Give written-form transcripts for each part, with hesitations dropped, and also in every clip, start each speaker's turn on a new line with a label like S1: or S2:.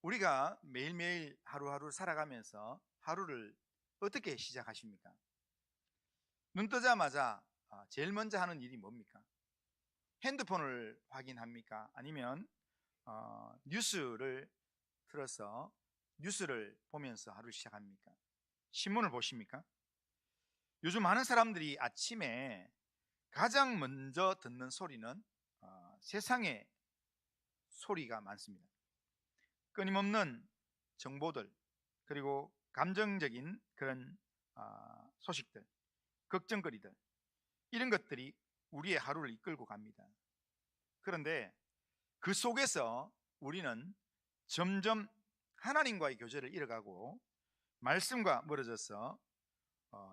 S1: 우리가 매일매일 하루하루 살아가면서 하루를 어떻게 시작하십니까? 눈 뜨자마자 제일 먼저 하는 일이 뭡니까? 핸드폰을 확인합니까? 아니면 뉴스를 틀어서 뉴스를 보면서 하루를 시작합니까? 신문을 보십니까? 요즘 많은 사람들이 아침에 가장 먼저 듣는 소리는 세상의 소리가 많습니다. 끊임없는 정보들, 그리고 감정적인 그런 소식들, 걱정거리들, 이런 것들이 우리의 하루를 이끌고 갑니다. 그런데 그 속에서 우리는 점점 하나님과의 교제를 잃어가고 말씀과 멀어져서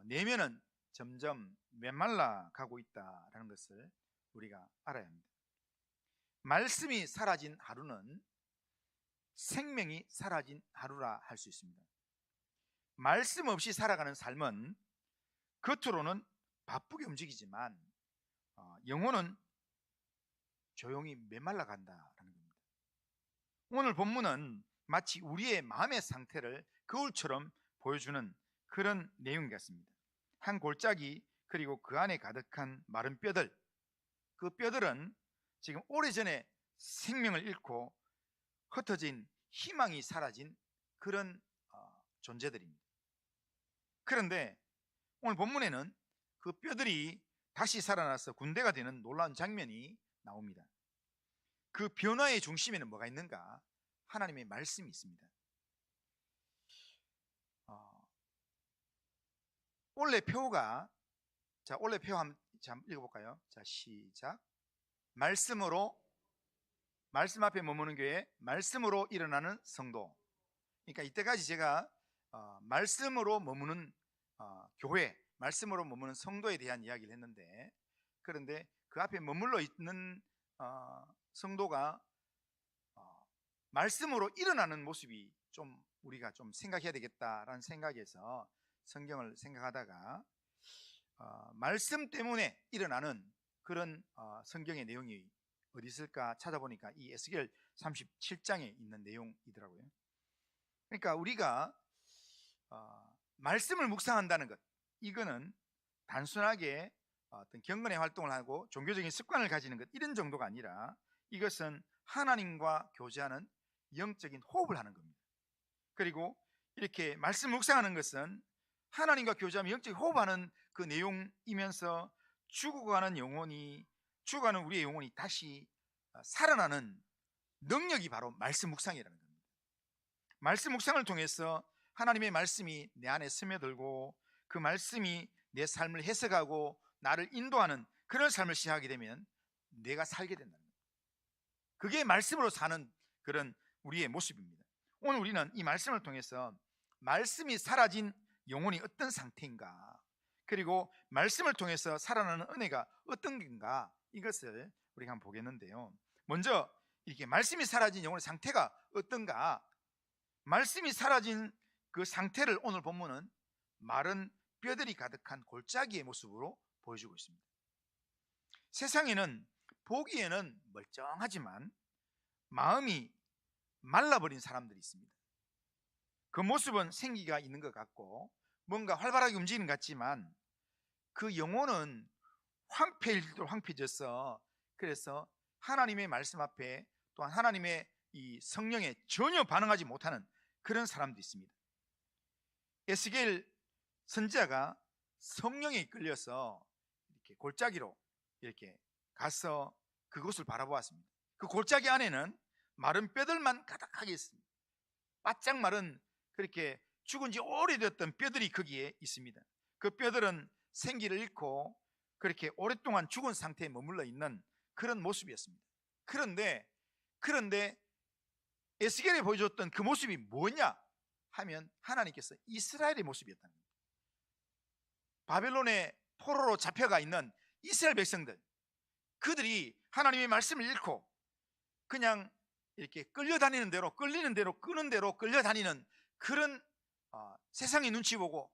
S1: 내면은 점점 메말라 가고 있다는 것을 우리가 알아야 합니다. 말씀이 사라진 하루는 생명이 사라진 하루라 할 수 있습니다. 말씀 없이 살아가는 삶은 겉으로는 바쁘게 움직이지만 영혼은 조용히 메말라 간다라는 겁니다. 오늘 본문은 마치 우리의 마음의 상태를 거울처럼 보여주는 그런 내용 같습니다. 한 골짜기, 그리고 그 안에 가득한 마른 뼈들, 그 뼈들은 지금 오래전에 생명을 잃고 흩어진 희망이 사라진 그런 존재들입니다. 그런데 오늘 본문에는 그 뼈들이 다시 살아나서 군대가 되는 놀라운 장면이 나옵니다. 그 변화의 중심에는 뭐가 있는가? 하나님의 말씀이 있습니다. 올해 표가, 올해 표 한번 읽어볼까요? 자, 시작. 말씀 앞에 머무는 교회, 말씀으로 일어나는 성도. 그러니까 이때까지 제가 말씀으로 머무는 교회, 말씀으로 머무는 성도에 대한 이야기를 했는데, 그런데 그 앞에 머물러 있는 성도가 말씀으로 일어나는 모습이 좀 우리가 좀 생각해야 되겠다라는 생각에서 성경을 생각하다가 말씀 때문에 일어나는 그런 성경의 내용이 어디 있을까 찾아보니까 이 에스겔 37장에 있는 내용이더라고요. 그러니까 우리가 말씀을 묵상한다는 것, 이거는 단순하게 어떤 경건의 활동을 하고 종교적인 습관을 가지는 것, 이런 정도가 아니라 이것은 하나님과 교제하는 영적인 호흡을 하는 겁니다. 그리고 이렇게 말씀 묵상하는 것은 하나님과 교제하며 영적인 호흡하는 그 내용이면서 죽어가는 우리의 영혼이 다시 살아나는 능력이 바로 말씀 묵상이라는 겁니다. 말씀 묵상을 통해서 하나님의 말씀이 내 안에 스며들고 그 말씀이 내 삶을 해석하고 나를 인도하는 그런 삶을 시작하게 되면 내가 살게 된다는 겁니다. 그게 말씀으로 사는 그런 우리의 모습입니다. 오늘 우리는 이 말씀을 통해서 말씀이 사라진 영혼이 어떤 상태인가, 그리고 말씀을 통해서 살아나는 은혜가 어떤 건가, 이것을 우리가 한번 보겠는데요. 먼저 이렇게 말씀이 사라진 영혼의 상태가 어떤가, 말씀이 사라진 그 상태를 오늘 본문은 마른 뼈들이 가득한 골짜기의 모습으로 보여주고 있습니다. 세상에는 보기에는 멀쩡하지만 마음이 말라버린 사람들이 있습니다. 그 모습은 생기가 있는 것 같고 뭔가 활발하게 움직이는 것 같지만 그 영혼은 황폐해져서, 그래서 하나님의 말씀 앞에 또한 하나님의 이 성령에 전혀 반응하지 못하는 그런 사람도 있습니다. 에스겔 선지자가 성령에 이끌려서 이렇게 골짜기로 이렇게 가서 그곳을 바라보았습니다. 그 골짜기 안에는 마른 뼈들만 가득하게 있습니다. 바짝 마른, 그렇게 죽은 지 오래됐던 뼈들이 거기에 있습니다. 그 뼈들은 생기를 잃고 그렇게 오랫동안 죽은 상태에 머물러 있는 그런 모습이었습니다. 그런데 에스겔에 보여줬던 그 모습이 뭐냐 하면 하나님께서 이스라엘의 모습이었다는 겁니다. 바벨론의 포로로 잡혀가 있는 이스라엘 백성들, 그들이 하나님의 말씀을 잃고 그냥 이렇게 끌리는 대로 끄는 대로 끌려다니는 그런 세상의 눈치 보고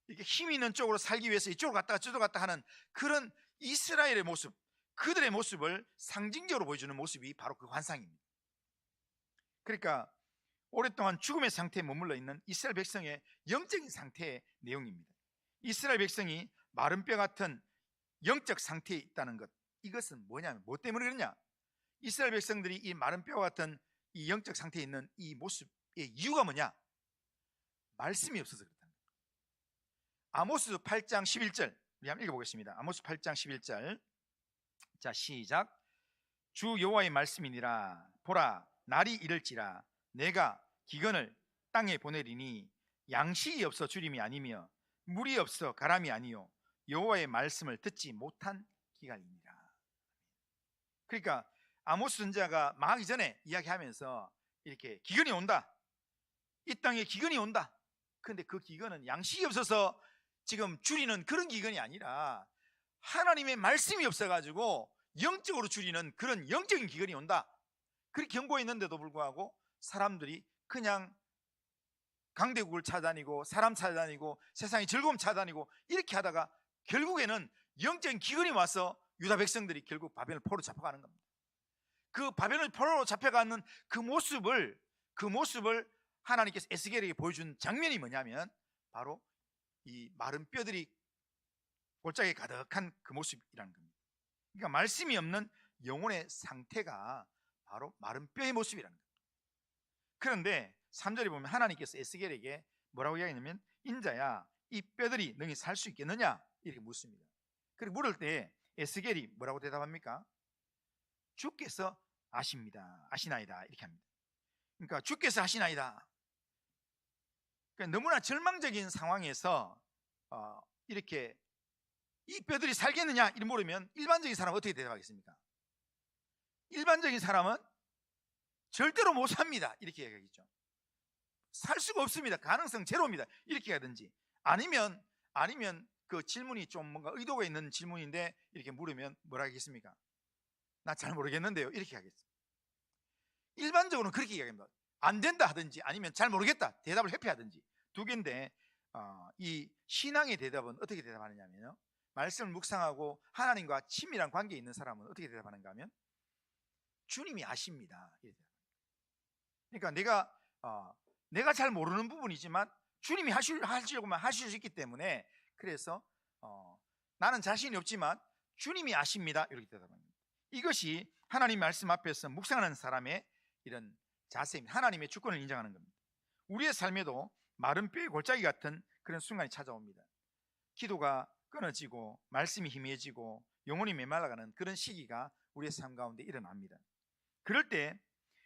S1: 이렇게 힘 있는 쪽으로 살기 위해서 이쪽으로 갔다가 저쪽으로 갔다 하는 그런 이스라엘의 모습, 그들의 모습을 상징적으로 보여주는 모습이 바로 그 환상입니다. 그러니까 오랫동안 죽음의 상태에 머물러 있는 이스라엘 백성의 영적인 상태의 내용입니다. 이스라엘 백성이 마른 뼈 같은 영적 상태에 있다는 것, 이것은 뭐냐면 뭐 때문에 그러냐? 이스라엘 백성들이 이 마른 뼈 같은 이 영적 상태에 있는 이 모습의 이유가 뭐냐? 말씀이 없어서 그렇다. 아모스 8장 11절 우리 한번 읽어보겠습니다. 아모스 8장 11절. 자, 시작. 주 여호와의 말씀이니라. 보라, 날이 이를지라 내가 기근을 땅에 보내리니 양식이 없어 주림이 아니며 물이 없어 가람이 아니요 여호와의 말씀을 듣지 못한 기갈이니라. 그러니까 아모스 선지자가 망하기 전에 이야기하면서 이렇게 기근이 온다, 이 땅에 기근이 온다. 그런데 그 기근은 양식이 없어서 지금 줄이는 그런 기근이 아니라 하나님의 말씀이 없어가지고 영적으로 줄이는 그런 영적인 기근이 온다, 그렇게 경고했는데도 불구하고 사람들이 그냥 강대국을 찾아다니고 사람 찾아다니고 세상의 즐거움 찾아다니고 이렇게 하다가 결국에는 영적인 기근이 와서 유다 백성들이 결국 바벨론 포로 잡혀가는 겁니다. 그 바벨론 포로로 잡혀가는 그 모습을 하나님께서 에스겔에게 보여준 장면이 뭐냐면 바로 이 마른 뼈들이 골짜기에 가득한 그 모습이라는 겁니다. 그러니까 말씀이 없는 영혼의 상태가 바로 마른 뼈의 모습이라는 겁니다. 그런데 3절에 보면 하나님께서 에스겔에게 뭐라고 이야기하냐면 인자야, 이 뼈들이 너희 살 수 있겠느냐 이렇게 묻습니다. 그리고 물을 때 에스겔이 뭐라고 대답합니까? 주께서 아십니다, 아시나이다 이렇게 합니다. 그러니까 주께서 아시나이다. 그러니까 너무나 절망적인 상황에서 이렇게 이 뼈들이 살겠느냐 이렇게 물으면 일반적인 사람은 어떻게 대답하겠습니까? 일반적인 사람은 절대로 못 삽니다 이렇게 얘기하겠죠. 살 수가 없습니다, 가능성 제로입니다 이렇게 하든지, 아니면 그 질문이 좀 뭔가 의도가 있는 질문인데 이렇게 물으면 뭐라 하겠습니까? 나 잘 모르겠는데요 이렇게 하겠어요. 일반적으로는 그렇게 이야기합니다. 안 된다 하든지 아니면 잘 모르겠다 대답을 회피하든지 두 개인데 이 신앙의 대답은 어떻게 대답하느냐면요, 말씀을 묵상하고 하나님과 친밀한 관계에 있는 사람은 어떻게 대답하는가 하면 주님이 아십니다. 그러니까 내가 잘 모르는 부분이지만 주님이 하시려고만 하실 수 있기 때문에 그래서 나는 자신이 없지만 주님이 아십니다 이렇게 대답합니다. 이것이 하나님 말씀 앞에서 묵상하는 사람의 이런 자세입니다. 하나님의 주권을 인정하는 겁니다. 우리의 삶에도 마른 뼈의 골짜기 같은 그런 순간이 찾아옵니다. 기도가 끊어지고 말씀이 희미해지고 영혼이 메말라가는 그런 시기가 우리의 삶 가운데 일어납니다. 그럴 때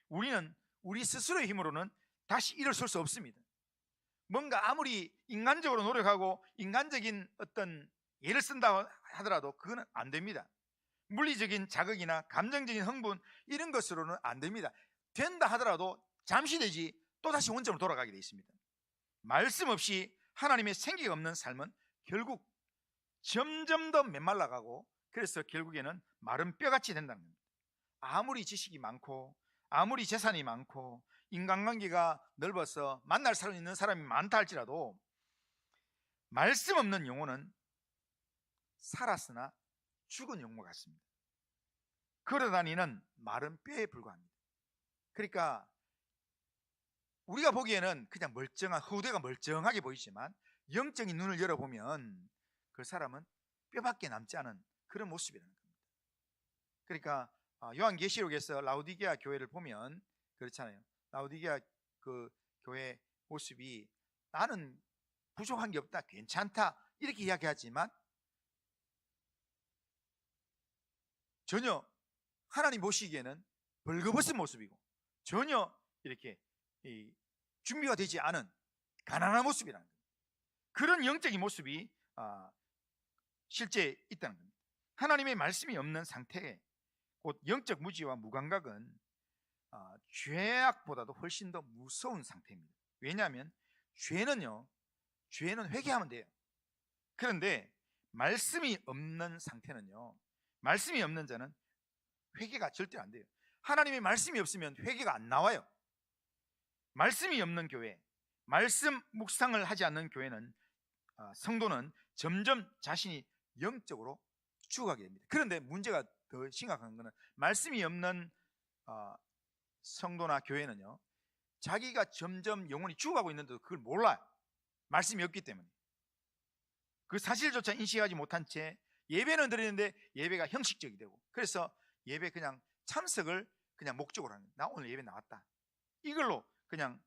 S1: 우리는 우리 스스로의 힘으로는 다시 일어설 수 없습니다. 뭔가 아무리 인간적으로 노력하고 인간적인 어떤 예를 쓴다 하더라도 그거는 안 됩니다. 물리적인 자극이나 감정적인 흥분 이런 것으로는 안 됩니다. 된다 하더라도 잠시 되지 또다시 원점으로 돌아가게 되어 있습니다. 말씀 없이 하나님의 생기가 없는 삶은 결국 점점 더 메말라가고 그래서 결국에는 마른 뼈같이 된다는 겁니다. 아무리 지식이 많고 아무리 재산이 많고 인간관계가 넓어서 만날 사람 있는 사람이 많다 할지라도 말씀 없는 영혼은 살았으나 죽은 영혼 같습니다. 걸어다니는 마른 뼈에 불과합니다. 그러니까 우리가 보기에는 그냥 멀쩡한 후대가 멀쩡하게 보이지만 영적인 눈을 열어보면 그 사람은 뼈밖에 남지 않은 그런 모습이라는 겁니다. 그러니까 요한계시록에서 라오디게아 교회를 보면 그렇잖아요. 라오디게아 그 교회 모습이 나는 부족한 게 없다, 괜찮다 이렇게 이야기하지만 전혀 하나님 보시기에는 벌거벗은 모습이고 전혀 이렇게 준비가 되지 않은 가난한 모습이라는 겁니다. 그런 영적인 모습이 실제 있다는 겁니다. 하나님의 말씀이 없는 상태에 곧 영적 무지와 무감각은 죄악보다도 훨씬 더 무서운 상태입니다. 왜냐하면 죄는 회개하면 돼요. 그런데 말씀이 없는 상태는요, 말씀이 없는 자는 회개가 절대 안 돼요. 하나님의 말씀이 없으면 회개가 안 나와요. 말씀이 없는 교회, 말씀 묵상을 하지 않는 교회는 성도는 점점 자신이 영적으로 죽어가게 됩니다. 그런데 문제가 더 심각한 것은 말씀이 없는 성도나 교회는요, 자기가 점점 영혼이 죽어가고 있는데도 그걸 몰라요. 말씀이 없기 때문에. 그 사실조차 인식하지 못한 채 예배는 드리는데 예배가 형식적이 되고, 그래서 예배 그냥 참석을 그냥 목적으로 하는 거예요. 나 오늘 예배 나왔다. 이걸로 그냥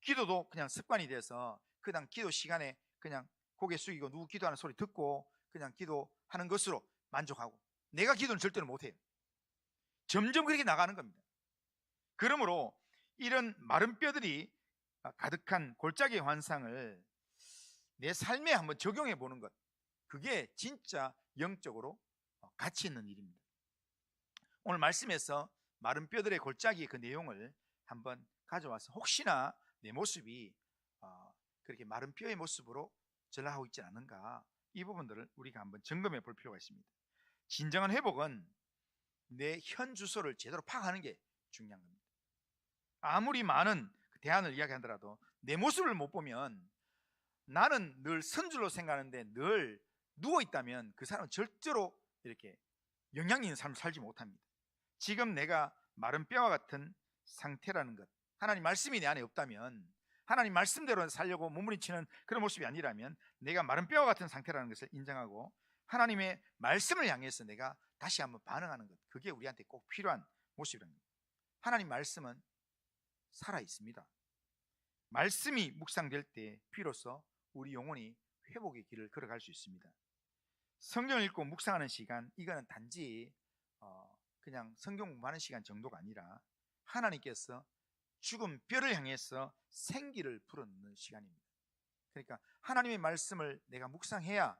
S1: 기도도 그냥 습관이 돼서 그냥 기도 시간에 그냥 고개 숙이고 누구 기도하는 소리 듣고 그냥 기도하는 것으로 만족하고, 내가 기도는 절대로 못해요. 점점 그렇게 나가는 겁니다. 그러므로 이런 마른 뼈들이 가득한 골짜기의 환상을 내 삶에 한번 적용해 보는 것, 그게 진짜 영적으로 가치 있는 일입니다. 오늘 말씀에서 마른 뼈들의 골짜기의 그 내용을 한번 가져와서 혹시나 내 모습이 그렇게 마른 뼈의 모습으로 전락하고 있지 않은가, 이 부분들을 우리가 한번 점검해 볼 필요가 있습니다. 진정한 회복은 내 현 주소를 제대로 파악하는 게 중요한 겁니다. 아무리 많은 대안을 이야기하더라도 내 모습을 못 보면, 나는 늘 선줄로 생각하는데 늘 누워 있다면 그 사람은 절대로 이렇게 영향 있는 삶을 살지 못합니다. 지금 내가 마른 뼈와 같은 상태라는 것, 하나님 말씀이 내 안에 없다면, 하나님 말씀대로 살려고 몸부림치는 그런 모습이 아니라면, 내가 마른 뼈와 같은 상태라는 것을 인정하고 하나님의 말씀을 향해서 내가 다시 한번 반응하는 것, 그게 우리한테 꼭 필요한 모습입니다. 하나님 말씀은 살아 있습니다. 말씀이 묵상될 때 비로소 우리 영혼이 회복의 길을 걸어갈 수 있습니다. 성경을 읽고 묵상하는 시간, 이거는 단지 그냥 성경 공부하는 시간 정도가 아니라 하나님께서 죽은 뼈를 향해서 생기를 불어넣는 시간입니다. 그러니까 하나님의 말씀을 내가 묵상해야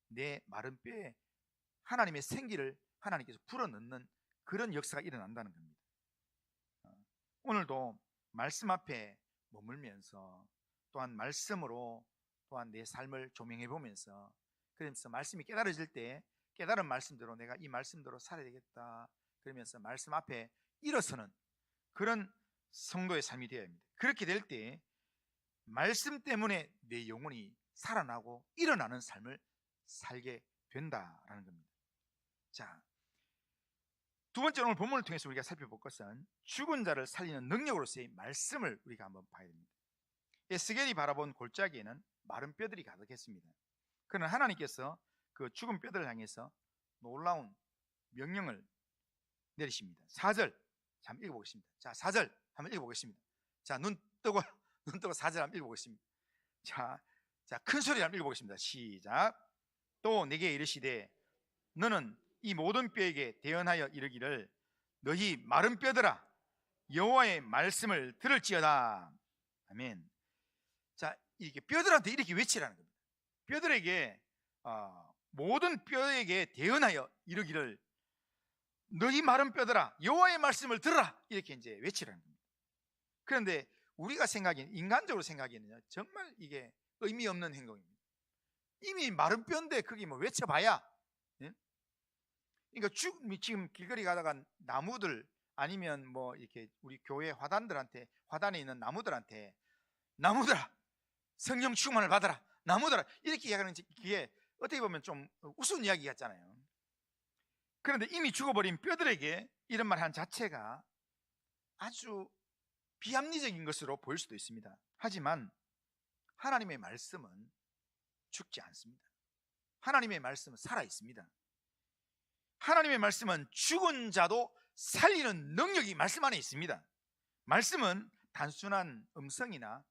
S1: 내 마른 뼈에 하나님의 생기를 하나님께서 불어넣는 그런 역사가 일어난다는 겁니다. 오늘도 말씀 앞에 머물면서 또한 말씀으로 또한 내 삶을 조명해 보면서, 그러면서 말씀이 깨달아질 때 깨달은 말씀대로 내가 이 말씀대로 살아야 되겠다, 그러면서 말씀 앞에 일어서는 그런 성도의 삶이 되어야 합니다. 그렇게 될 때 말씀 때문에 내 영혼이 살아나고 일어나는 삶을 살게 된다라는 겁니다. 자, 두 번째, 오늘 본문을 통해서 우리가 살펴볼 것은 죽은 자를 살리는 능력으로서의 말씀을 우리가 한번 봐야 됩니다. 에스겔이 바라본 골짜기에는 마른 뼈들이 가득했습니다. 그러나 하나님께서 그 죽은 뼈들을 향해서 놀라운 명령을 내리십니다. 4절 한번 읽어보겠습니다. 자, 4절 한번 읽어보겠습니다. 자, 눈 뜨고 4절 한번 읽어보겠습니다. 자, 큰 소리로 한번 읽어보겠습니다. 시작. 또 내게 이르시되 너는 이 모든 뼈에게 대언하여 이르기를 너희 마른 뼈들아 여호와의 말씀을 들을지어다. 아멘. 자, 이렇게 뼈들한테 이렇게 외치라는 겁니다. 뼈들에게 모든 뼈에게 대언하여 이르기를 너희 마른 뼈들아 여호와의 말씀을 들으라, 이렇게 이제 외치라는 겁니다. 그런데 우리가 생각하기에는, 인간적으로 생각하기에는 정말 이게 의미 없는 행동입니다. 이미 마른 뼈인데 그게 뭐 외쳐봐야, 예? 그러니까 지금 길거리 가다가 나무들 아니면 뭐 이렇게 우리 교회 화단에 있는 나무들한테 나무들아 성령 충만을 받아라, 나무들아 이렇게 이야기하는 게 어떻게 보면 좀 우스운 이야기 같잖아요. 그런데 이미 죽어버린 뼈들에게 이런 말 한 자체가 아주 비합리적인 것으로 보일 수도 있습니다. 하지만 하나님의 말씀은 죽지 않습니다. 하나님의 말씀은 살아 있습니다. 하나님의 말씀은 죽은 자도 살리는 능력이 말씀 안에 있습니다. 말씀은 단순한 음성이나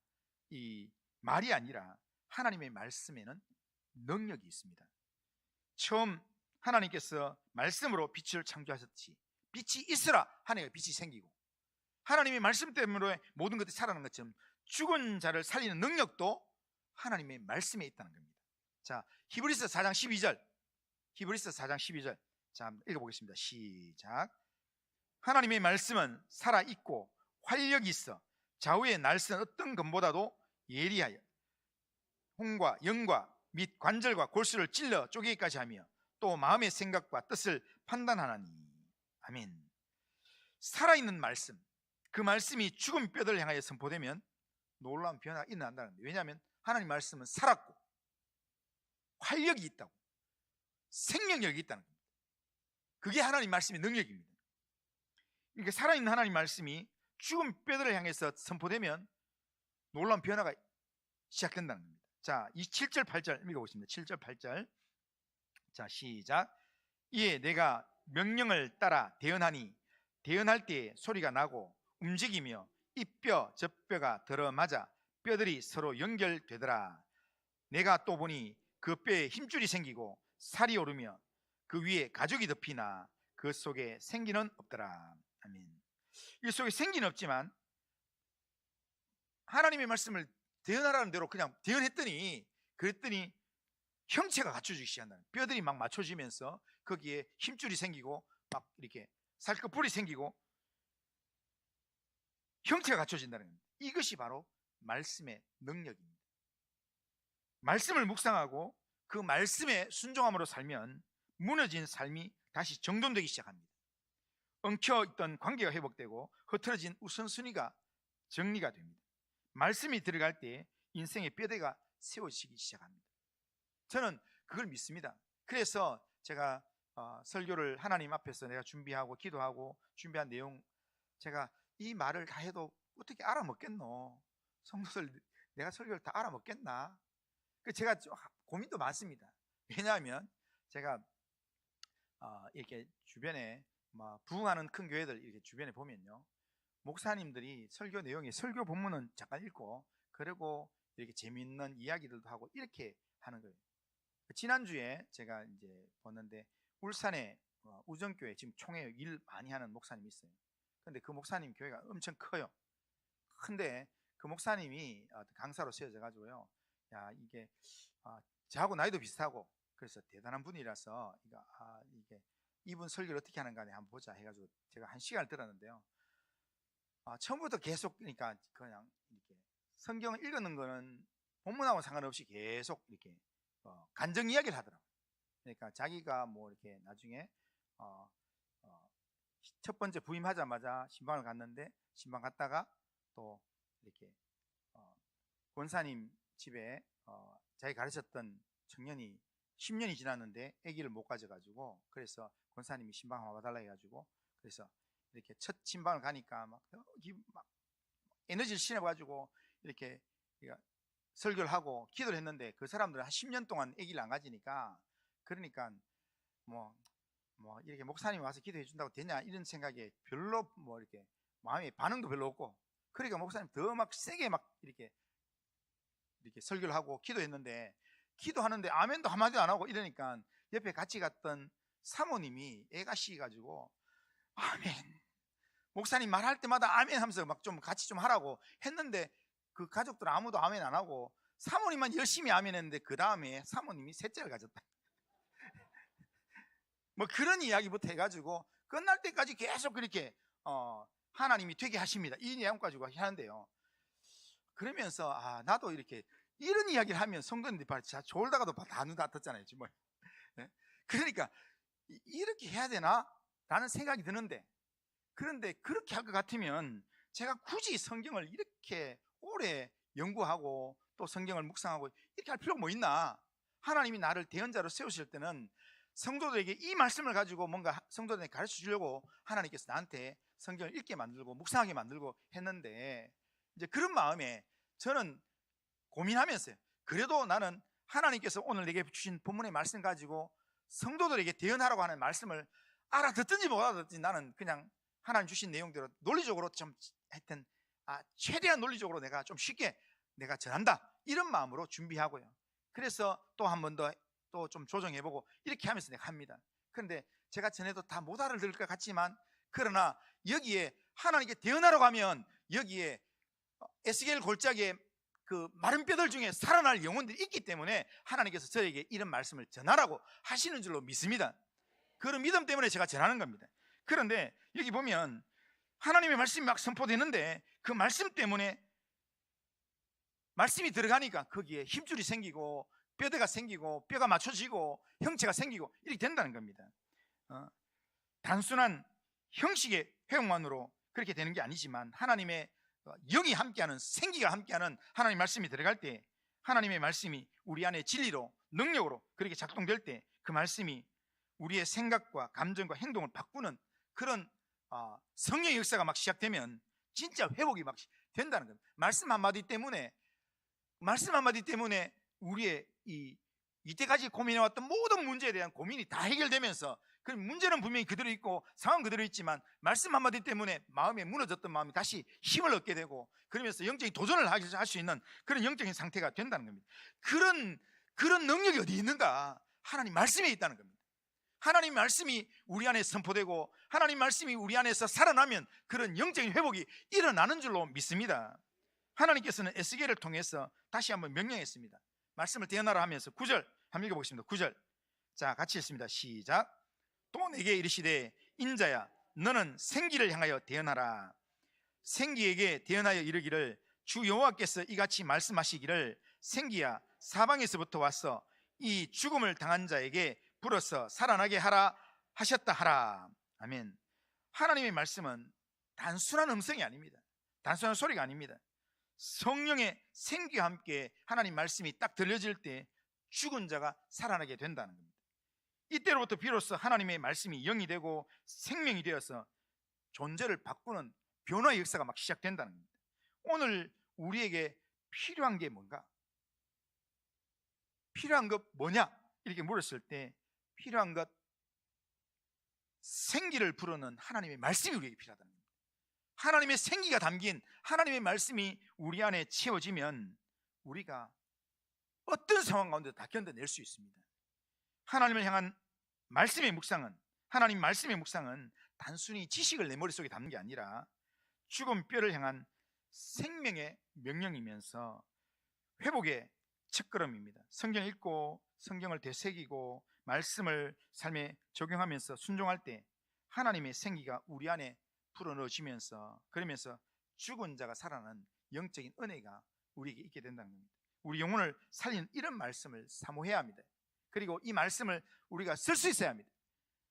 S1: 이 말이 아니라 하나님의 말씀에는 능력이 있습니다. 처음 하나님께서 말씀으로 빛을 창조하셨듯이 빛이 있으라 하니까 빛이 생기고, 하나님의 말씀 때문에 모든 것들이 살아나는 것처럼 죽은 자를 살리는 능력도 하나님의 말씀에 있다는 겁니다. 자, 히브리서 4장 12절 히브리서 4장 12절 자, 읽어보겠습니다. 시작. 하나님의 말씀은 살아있고 활력이 있어 좌우에 날선 어떤 검보다도 예리하여 혼과 영과 및 관절과 골수를 찔러 쪼개기까지 하며 또 마음의 생각과 뜻을 판단하나니. 아멘. 살아있는 말씀, 그 말씀이 죽은 뼈들을 향하여 선포되면 놀라운 변화가 일어난다는 거예요. 왜냐하면 하나님 말씀은 살았고 활력이 있다고, 생명력이 있다는 겁니다. 그게 하나님 말씀의 능력입니다. 그러니까 살아있는 하나님 말씀이 죽은 뼈들을 향해서 선포되면 놀라운 변화가 시작된다는 겁니다. 자, 이 7절 8절 읽어보겠습니다. 7절 8절. 자, 시작. 이에 내가 명령을 따라 대언하니 대언할 때에 소리가 나고 움직이며 이 뼈 저 뼈가 들어맞아 뼈들이 서로 연결되더라. 내가 또 보니 그 뼈에 힘줄이 생기고 살이 오르며 그 위에 가죽이 덮이나 그 속에 생기는 없더라. 아멘. 이 속에 생기는 없지만 하나님의 말씀을 대언하라는 대로 그냥 대언했더니, 그랬더니 형체가 갖춰지기 시작한다. 뼈들이 막 맞춰지면서 거기에 힘줄이 생기고 막 이렇게 살갗불이 생기고 형체가 갖춰진다는 겁니다. 이것이 바로 말씀의 능력입니다. 말씀을 묵상하고 그 말씀에 순종함으로 살면 무너진 삶이 다시 정돈되기 시작합니다. 엉켜있던 관계가 회복되고 흐트러진 우선순위가 정리가 됩니다. 말씀이 들어갈 때 인생의 뼈대가 세워지기 시작합니다. 저는 그걸 믿습니다. 그래서 제가 설교를 하나님 앞에서 내가 준비하고 기도하고 준비한 내용, 제가 이 말을 다 해도 어떻게 알아먹겠노? 성도들 내가 설교를 다 알아먹겠나? 제가 고민도 많습니다. 왜냐하면 제가 이렇게 주변에 부흥하는 큰 교회들 이렇게 주변에 보면요, 목사님들이 설교 내용에 설교 본문은 잠깐 읽고 그리고 이렇게 재미있는 이야기들도 하고 이렇게 하는 거예요. 지난주에 제가 이제 봤는데 울산에 우정교회 지금 총회 일 많이 하는 목사님이 있어요. 근데 그 목사님 교회가 엄청 커요. 근데 그 목사님이 강사로 세워져 가지고요, 야, 이게 저하고 나이도 비슷하고 그래서 대단한 분이라서 이게 이분 설교를 어떻게 하는가 한번 보자 해가지고 제가 한 시간을 들었는데요, 처음부터 계속, 그러니까 그냥 이렇게 성경을 읽는 거는 본문하고 상관없이 계속 이렇게 간증 이야기를 하더라고요. 그러니까 자기가 뭐 이렇게 나중에 첫 번째 부임하자마자 신방을 갔는데, 신방 갔다가 또 이렇게 권사님 집에 자기 가르쳤던 청년이 10년이 지났는데 아기를 못 가져가지고, 그래서 권사님이 신방 와달라 해가지고, 그래서 이렇게 첫 신방을 가니까 막 에너지를 실어가지고 이렇게 설교를 하고 기도를 했는데, 그 사람들은 한 10년 동안 아기를 안 가지니까, 그러니까 뭐 이렇게 목사님이 와서 기도해 준다고 되냐 이런 생각에 별로 이렇게 마음에 반응도 별로 없고, 그러니까 목사님 더 막 세게 막 이렇게 설교를 하고 기도했는데, 기도하는데 아멘도 한마디도 안 하고 이러니까 옆에 같이 갔던 사모님이 애가 씌가지고 아멘, 목사님 말할 때마다 아멘 하면서 막 좀 같이 좀 하라고 했는데, 그 가족들 아무도 아멘 안 하고 사모님만 열심히 아멘 했는데, 그 다음에 사모님이 셋째를 가졌다. 뭐 그런 이야기부터 해가지고 끝날 때까지 계속 그렇게 하나님이 되게 하십니다, 이 내용 가지고 하는데요, 그러면서 나도 이렇게 이런 이야기를 하면 성도님들이 졸다가도 다 눈 다 떴잖아요 지금. 네? 그러니까 이렇게 해야 되나? 라는 생각이 드는데, 그런데 그렇게 할 것 같으면 제가 굳이 성경을 이렇게 오래 연구하고 또 성경을 묵상하고 이렇게 할 필요가 뭐 있나? 하나님이 나를 대언자로 세우실 때는 성도들에게 이 말씀을 가지고 뭔가 성도들에게 가르쳐 주려고 하나님께서 나한테 성경을 읽게 만들고 묵상하게 만들고 했는데, 이제 그런 마음에 저는 고민하면서요, 그래도 나는 하나님께서 오늘 내게 주신 본문의 말씀 가지고 성도들에게 대언하라고 하는 말씀을 알아듣든지 못 알아듣든지 나는 그냥 하나님 주신 내용대로 논리적으로 좀 하여튼 최대한 논리적으로 내가 좀 쉽게 내가 전한다, 이런 마음으로 준비하고요. 그래서 또 한 번 더 또 좀 조정해보고 이렇게 하면서 내가 합니다. 그런데 제가 전에도 다 못 알아들을 것 같지만, 그러나 여기에 하나님께 대언하라고 하면 여기에 에스겔 골짜기에 그 마른 뼈들 중에 살아날 영혼들이 있기 때문에 하나님께서 저에게 이런 말씀을 전하라고 하시는 줄로 믿습니다. 그런 믿음 때문에 제가 전하는 겁니다. 그런데 여기 보면 하나님의 말씀이 막 선포되는데, 그 말씀 때문에 말씀이 들어가니까 거기에 힘줄이 생기고 뼈대가 생기고 뼈가 맞춰지고 형체가 생기고 이렇게 된다는 겁니다. 단순한 형식의 회복만으로 그렇게 되는 게 아니지만, 하나님의 영이 함께하는, 생기가 함께하는 하나님의 말씀이 들어갈 때, 하나님의 말씀이 우리 안에 진리로 능력으로 그렇게 작동될 때, 그 말씀이 우리의 생각과 감정과 행동을 바꾸는 그런 성령의 역사가 막 시작되면 진짜 회복이 막 된다는 겁니다. 말씀 한마디 때문에 우리의 이때까지 고민해왔던 모든 문제에 대한 고민이 다 해결되면서, 그 문제는 분명히 그대로 있고 상황 그대로 있지만 말씀 한마디 때문에 마음에 무너졌던 마음이 다시 힘을 얻게 되고, 그러면서 영적인 도전을 할 수 있는 그런 영적인 상태가 된다는 겁니다. 그런 능력이 어디 있는가? 하나님 말씀에 있다는 겁니다. 하나님 말씀이 우리 안에 선포되고 하나님 말씀이 우리 안에서 살아나면 그런 영적인 회복이 일어나는 줄로 믿습니다. 하나님께서는 에스겔을 통해서 다시 한번 명령했습니다. 말씀을 대언하라 하면서 9절 한번 읽어보겠습니다. 9절, 자 같이 읽습니다. 시작. 또 내게 이르시되 인자야 너는 생기를 향하여 대언하라. 생기에게 대언하여 이르기를 주 여호와께서 이같이 말씀하시기를 생기야 사방에서부터 와서 이 죽음을 당한 자에게 불어서 살아나게 하라 하셨다 하라. 아멘. 하나님의 말씀은 단순한 음성이 아닙니다. 단순한 소리가 아닙니다. 성령의 생기와 함께 하나님 말씀이 딱 들려질 때 죽은 자가 살아나게 된다는 겁니다. 이때로부터 비로소 하나님의 말씀이 영이 되고 생명이 되어서 존재를 바꾸는 변화의 역사가 막 시작된다는 겁니다. 오늘 우리에게 필요한 게 뭔가? 필요한 것 뭐냐? 이렇게 물었을 때 필요한 것, 생기를 부르는 하나님의 말씀이 우리에게 필요하다는 겁니다. 하나님의 생기가 담긴 하나님의 말씀이 우리 안에 채워지면 우리가 어떤 상황 가운데 다 견뎌낼 수 있습니다. 하나님을 향한 말씀의 묵상은, 하나님 말씀의 묵상은 단순히 지식을 내 머릿속에 담는 게 아니라 죽은 뼈를 향한 생명의 명령이면서 회복의 첫걸음입니다. 성경 읽고 성경을 되새기고 말씀을 삶에 적용하면서 순종할 때 하나님의 생기가 우리 안에 불어넣어지면서, 그러면서 죽은 자가 살아나는 영적인 은혜가 우리에게 있게 된다는 겁니다. 우리 영혼을 살리는 이런 말씀을 사모해야 합니다. 그리고 이 말씀을 우리가 쓸 수 있어야 합니다.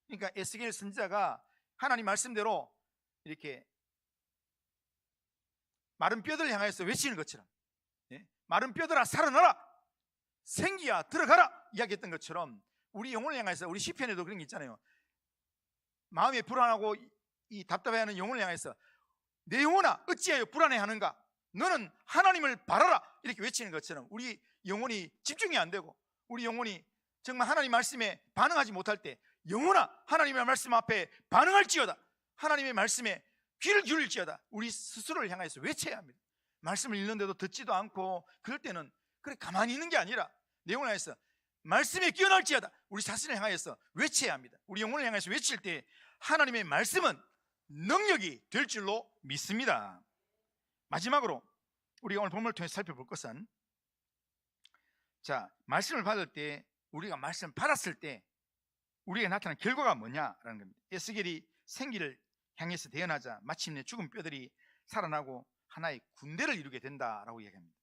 S1: 그러니까 에스겔 선지자가 하나님 말씀대로 이렇게 마른 뼈들을 향해서 외치는 것처럼, 마른 뼈들아 살아나라, 생기야 들어가라 이야기했던 것처럼 우리 영혼을 향해서, 우리 시편에도 그런 게 있잖아요. 마음이 불안하고 이 답답해하는 영혼을 향해서 내 영혼아 어찌하여 불안해하는가, 너는 하나님을 바라라 이렇게 외치는 것처럼 우리 영혼이 집중이 안 되고 우리 영혼이 정말 하나님 말씀에 반응하지 못할 때 영혼아 하나님의 말씀 앞에 반응할지어다, 하나님의 말씀에 귀를 기울일지어다, 우리 스스로를 향해서 외쳐야 합니다. 말씀을 읽는데도 듣지도 않고 그럴 때는 그래 가만히 있는 게 아니라 내 영혼을 향해서 말씀에 끼어날지어다 우리 자신을 향해서 외쳐야 합니다. 우리 영혼을 향해서 외칠 때 하나님의 말씀은 능력이 될 줄로 믿습니다. 마지막으로 우리가 오늘 본문을 통해서 살펴볼 것은, 자 말씀을 받을 때, 우리가 말씀을 받았을 때 우리에게 나타난 결과가 뭐냐라는 겁니다. 에스겔이 생기를 향해서 대언하자 마침내 죽은 뼈들이 살아나고 하나의 군대를 이루게 된다라고 이야기합니다.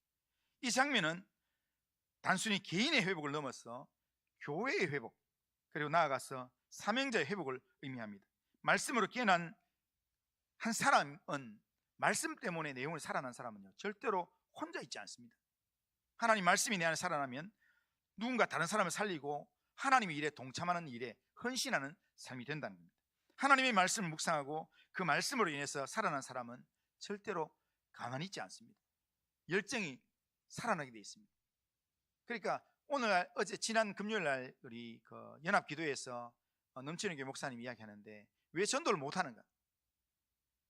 S1: 이 장면은 단순히 개인의 회복을 넘어서 교회의 회복, 그리고 나아가서 사명자의 회복을 의미합니다. 말씀으로 깨어난 한 사람은, 말씀 때문에 내 영혼이 살아난 사람은요 절대로 혼자 있지 않습니다. 하나님 말씀이 내 안에 살아나면 누군가 다른 사람을 살리고 하나님의 일에 동참하는 일에 헌신하는 삶이 된다는 겁니다. 하나님의 말씀을 묵상하고 그 말씀으로 인해서 살아난 사람은 절대로 가만히 있지 않습니다. 열정이 살아나게 되어 있습니다. 그러니까 오늘 지난 금요일 날 우리 그 연합기도에서 넘치는 교회 목사님 이야기하는데 왜 전도를 못하는가?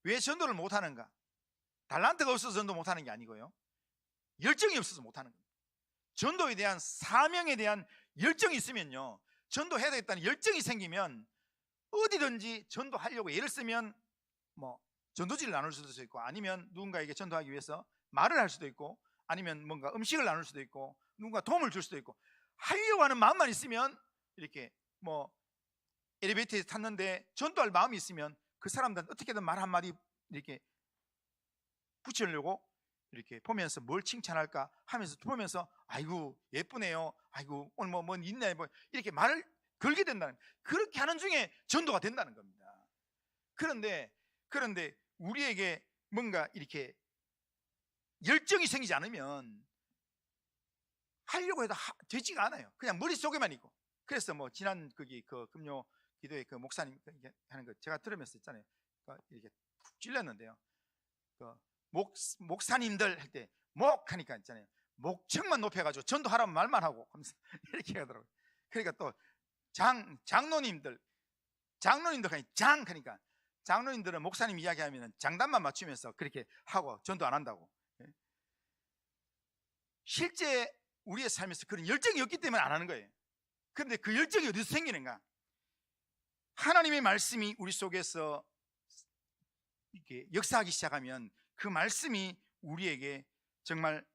S1: 왜 전도를 못하는가? 달란트가 없어서 전도 못하는 게 아니고요, 열정이 없어서 못하는 겁니다. 전도에 대한 사명에 대한 열정이 있으면요, 전도해야 되겠다는 열정이 생기면 어디든지 전도하려고, 예를 쓰면 뭐 전도지를 나눌 수도 있고, 아니면 누군가에게 전도하기 위해서 말을 할 수도 있고, 아니면 뭔가 음식을 나눌 수도 있고, 누군가 도움을 줄 수도 있고, 하려고 하는 마음만 있으면, 이렇게 뭐 엘리베이터에 탔는데 전도할 마음이 있으면 그 사람들은 어떻게든 말 한마디 이렇게 붙이려고 이렇게 보면서 뭘 칭찬할까 하면서 보면서 아이고 예쁘네요, 아이고 오늘 뭐 있네, 뭐 이렇게 말을 걸게 된다는, 그렇게 하는 중에 전도가 된다는 겁니다. 그런데 우리에게 뭔가 이렇게 열정이 생기지 않으면 하려고 해도 되지가 않아요. 그냥 머릿속에만 있고. 그래서 뭐 지난 그 금요 기도회 그 목사님 하는 거 제가 들으면서 있잖아요. 이렇게 푹 찔렸는데요. 그 목사님들 할 때 목 하니까 있잖아요. 목청만 높여가지고 전도하라는 말만 하고 하면서 이렇게 하더라고요. 그러니까 또 장로님들 하니 장 하니까 장로님들은 목사님 이야기하면 장단만 맞추면서 그렇게 하고 전도 안 한다고. 실제 우리의 삶에서 그런 열정이 없기 때문에 안 하는 거예요. 그런데 그 열정이 어디서 생기는가? 하나님의 말씀이 우리 속에서 이렇게 역사하기 시작하면 그 말씀이 우리에게 정말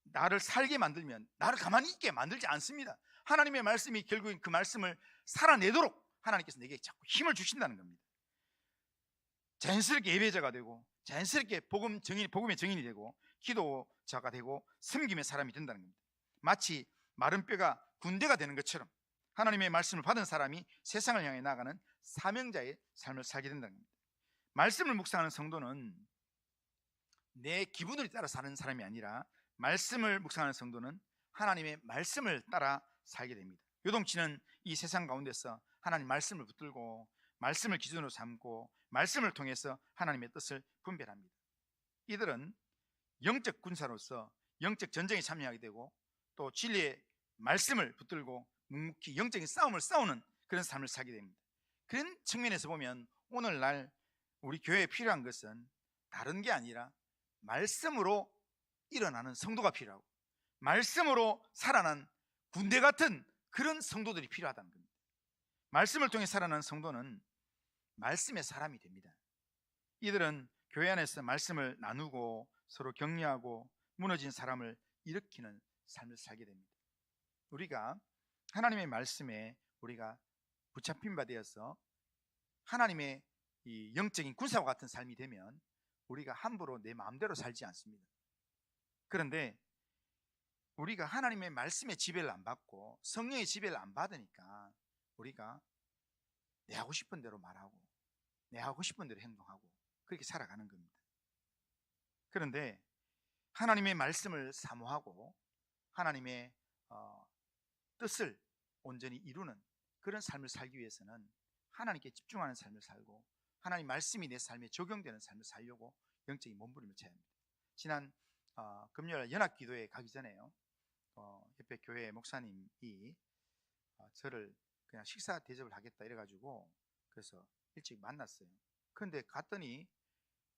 S1: 나를 살게 만들면 나를 가만히 있게 만들지 않습니다. 하나님의 말씀이 결국엔 그 말씀을 살아내도록 하나님께서 내게 자꾸 힘을 주신다는 겁니다. 자연스럽게 예배자가 되고 자연스럽게 복음의 증인이 되고 기도자가 되고 섬김의 사람이 된다는 겁니다. 마치 마른 뼈가 군대가 되는 것처럼 하나님의 말씀을 받은 사람이 세상을 향해 나가는 사명자의 삶을 살게 된다는 겁니다. 말씀을 묵상하는 성도는 내 기분을 따라 사는 사람이 아니라 말씀을 묵상하는 성도는 하나님의 말씀을 따라 살게 됩니다. 요동치는 이 세상 가운데서 하나님 말씀을 붙들고 말씀을 기준으로 삼고 말씀을 통해서 하나님의 뜻을 분별합니다. 이들은 영적 군사로서 영적 전쟁에 참여하게 되고 또 진리의 말씀을 붙들고 묵묵히 영적인 싸움을 싸우는 그런 삶을 살게 됩니다. 그런 측면에서 보면 오늘날 우리 교회에 필요한 것은 다른 게 아니라 말씀으로 일어나는 성도가 필요하고 말씀으로 살아난 군대 같은 그런 성도들이 필요하다는 겁니다. 말씀을 통해 살아난 성도는 말씀의 사람이 됩니다. 이들은 교회 안에서 말씀을 나누고 서로 격려하고 무너진 사람을 일으키는 삶을 살게 됩니다. 우리가 하나님의 말씀에 우리가 붙잡힌 바 되어서 하나님의 이 영적인 군사와 같은 삶이 되면 우리가 함부로 내 마음대로 살지 않습니다. 그런데 우리가 하나님의 말씀의 지배를 안 받고 성령의 지배를 안 받으니까 우리가 내 하고 싶은 대로 말하고 내 하고 싶은 대로 행동하고 그렇게 살아가는 겁니다. 그런데 하나님의 말씀을 사모하고 하나님의 뜻을 온전히 이루는 그런 삶을 살기 위해서는 하나님께 집중하는 삶을 살고 하나님 말씀이 내 삶에 적용되는 삶을 살려고 영적인 몸부림을 쳐야 합니다. 지난 금요일 연합기도에 가기 전에요, 옆에 교회 목사님이 저를 그냥 식사 대접을 하겠다 이래가지고 그래서 일찍 만났어요. 그런데 갔더니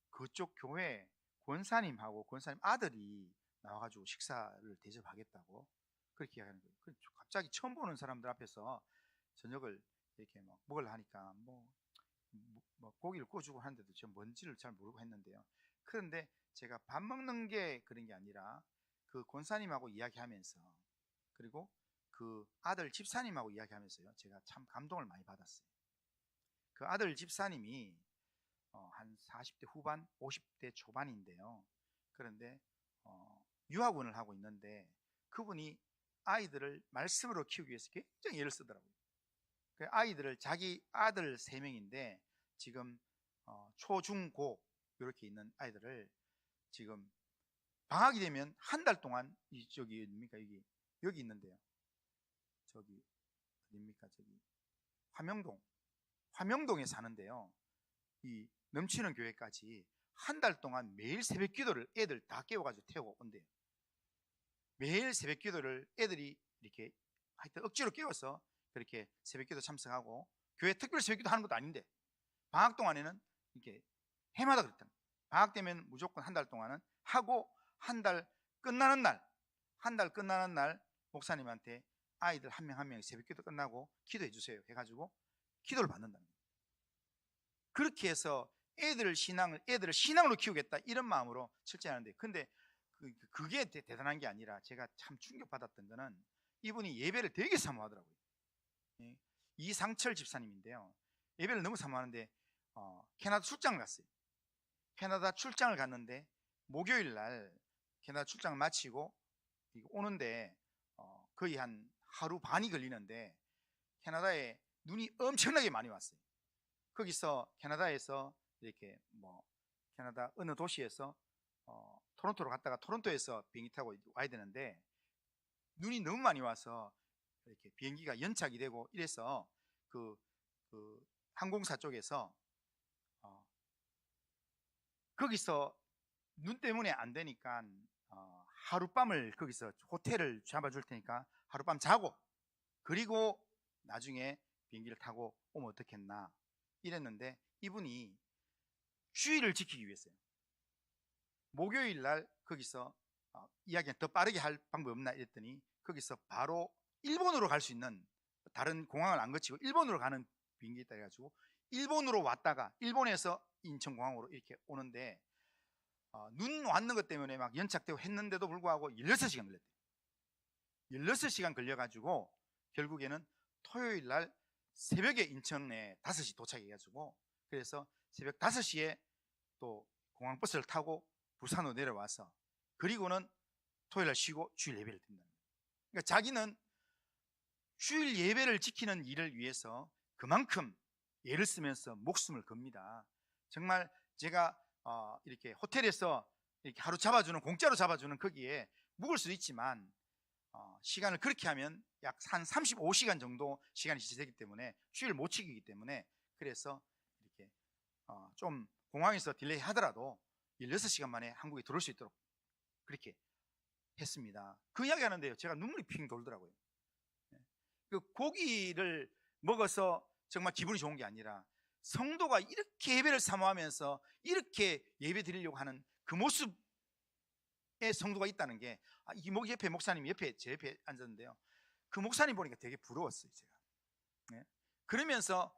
S1: 그쪽 교회 권사님하고 권사님 아들이 나와가지고 식사를 대접하겠다고 그렇게 이야기하는 거예요. 갑자기 처음 보는 사람들 앞에서 저녁을 이렇게 막 먹으려 하니까 뭐 고기를 구워주고 하는데도 저 뭔지를 잘 모르고 했는데요. 그런데 제가 밥 먹는 게 그런 게 아니라 그 권사님하고 이야기하면서 그리고 그 아들 집사님하고 이야기하면서요, 제가 참 감동을 많이 받았어요. 그 아들 집사님이 한 40대 후반, 50대 초반인데요. 그런데 유학원을 하고 있는데 그분이 아이들을 말씀으로 키우기 위해서 굉장히 애를 쓰더라고요. 그 아이들을 자기 아들 3명인데 지금 초, 중, 고 이렇게 있는 아이들을 지금 방학이 되면 한 달 동안 저기 어딥니까 여기 있는데요. 저기 어딥니까 저기 화명동에 사는데요. 이 넘치는 교회까지 한 달 동안 매일 새벽 기도를 애들 다 깨워가지고 태우고 온대요. 매일 새벽 기도를 애들이 이렇게 하여튼 억지로 깨워서 그렇게 새벽 기도 참석하고 교회 특별 새벽 기도 하는 것도 아닌데 방학 동안에는 이렇게 해마다 그랬다. 방학 되면 무조건 한 달 동안은 하고 한 달 끝나는 날 목사님한테 아이들 한 명 한 명이 새벽 기도 끝나고 기도해 주세요 해가지고 기도를 받는다는 거예요. 그렇게 해서 애들을 신앙으로 키우겠다 이런 마음으로 철저하는데, 근데 그게 대단한 게 아니라 제가 참 충격받았던 거는 이분이 예배를 되게 사모하더라고요. 이상철 집사님인데요. 예배를 너무 사모하는데 캐나다 출장을 갔어요. 캐나다 출장을 갔는데 목요일 날 캐나다 출장을 마치고 오는데 거의 한 하루 반이 걸리는데 캐나다에 눈이 엄청나게 많이 왔어요. 거기서 캐나다에서 이렇게 캐나다 어느 도시에서 토론토로 갔다가 토론토에서 비행기 타고 와야 되는데 눈이 너무 많이 와서 이렇게 비행기가 연착이 되고 이래서 그 항공사 쪽에서 거기서 눈 때문에 안 되니까 하룻밤을 거기서 호텔을 잡아줄 테니까 하룻밤 자고 그리고 나중에 비행기를 타고 오면 어떻겠나 이랬는데, 이분이 주의를 지키기 위해서요. 목요일 날 거기서 이야기는 더 빠르게 할 방법 없나 이랬더니 거기서 바로 일본으로 갈 수 있는, 다른 공항을 안 거치고 일본으로 가는 비행기 있다 해가지고 일본으로 왔다가 일본에서 인천공항으로 이렇게 오는데 눈 왔는 것 때문에 막 연착되고 했는데도 불구하고 16시간 걸렸대요. 16시간 걸려가지고 결국에는 토요일 날 새벽에 인천에 5시 도착해가지고, 그래서 새벽 5시에 또 공항버스를 타고 부산으로 내려와서 그리고는 토요일 날 쉬고 주일 예배를 드린다는 거예요. 그러니까 자기는 주일 예배를 지키는 일을 위해서 그만큼 애를 쓰면서 목숨을 겁니다. 정말 제가 이렇게 호텔에서 이렇게 하루 잡아주는, 공짜로 잡아주는 거기에 묵을 수도 있지만 시간을 그렇게 하면 약 한 35시간 정도 시간이 지체되기 때문에 주일 못 지키기 때문에, 그래서 이렇게 좀 공항에서 딜레이 하더라도 16시간 만에 한국에 들어올 수 있도록 그렇게 했습니다. 그 이야기 하는데요, 제가 눈물이 핑 돌더라고요. 그 고기를 먹어서 정말 기분이 좋은 게 아니라 성도가 이렇게 예배를 사모하면서 이렇게 예배 드리려고 하는 그 모습의 성도가 있다는 게, 이 옆에 목사님이 제 옆에 앉았는데요, 그 목사님 보니까 되게 부러웠어요, 제가. 그러면서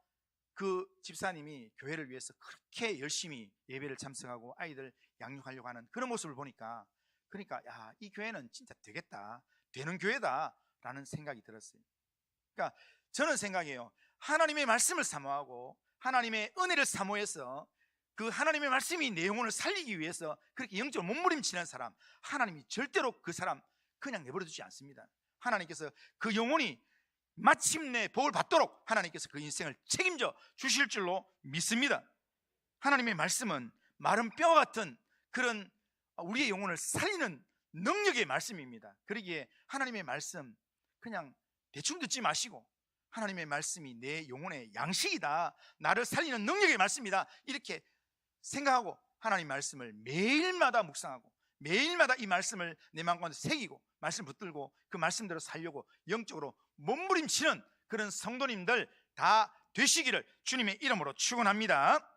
S1: 그 집사님이 교회를 위해서 그렇게 열심히 예배를 참석하고 아이들 양육하려고 하는 그런 모습을 보니까, 그러니까 이 교회는 진짜 되겠다, 되는 교회다라는 생각이 들었어요. 그러니까 저는 생각해요, 하나님의 말씀을 사모하고 하나님의 은혜를 사모해서 그 하나님의 말씀이 내 영혼을 살리기 위해서 그렇게 영적으로 몸부림치는 사람, 하나님이 절대로 그 사람 그냥 내버려 두지 않습니다. 하나님께서 그 영혼이 마침내 복을 받도록 하나님께서 그 인생을 책임져 주실 줄로 믿습니다. 하나님의 말씀은 마른 뼈와 같은 그런 우리의 영혼을 살리는 능력의 말씀입니다. 그러기에 하나님의 말씀 그냥 대충 듣지 마시고, 하나님의 말씀이 내 영혼의 양식이다, 나를 살리는 능력의 말씀이다, 이렇게 생각하고 하나님의 말씀을 매일마다 묵상하고 매일마다 이 말씀을 내 마음 가운데 새기고 말씀 붙들고 그 말씀대로 살려고 영적으로 몸부림치는 그런 성도님들 다 되시기를 주님의 이름으로 축원합니다.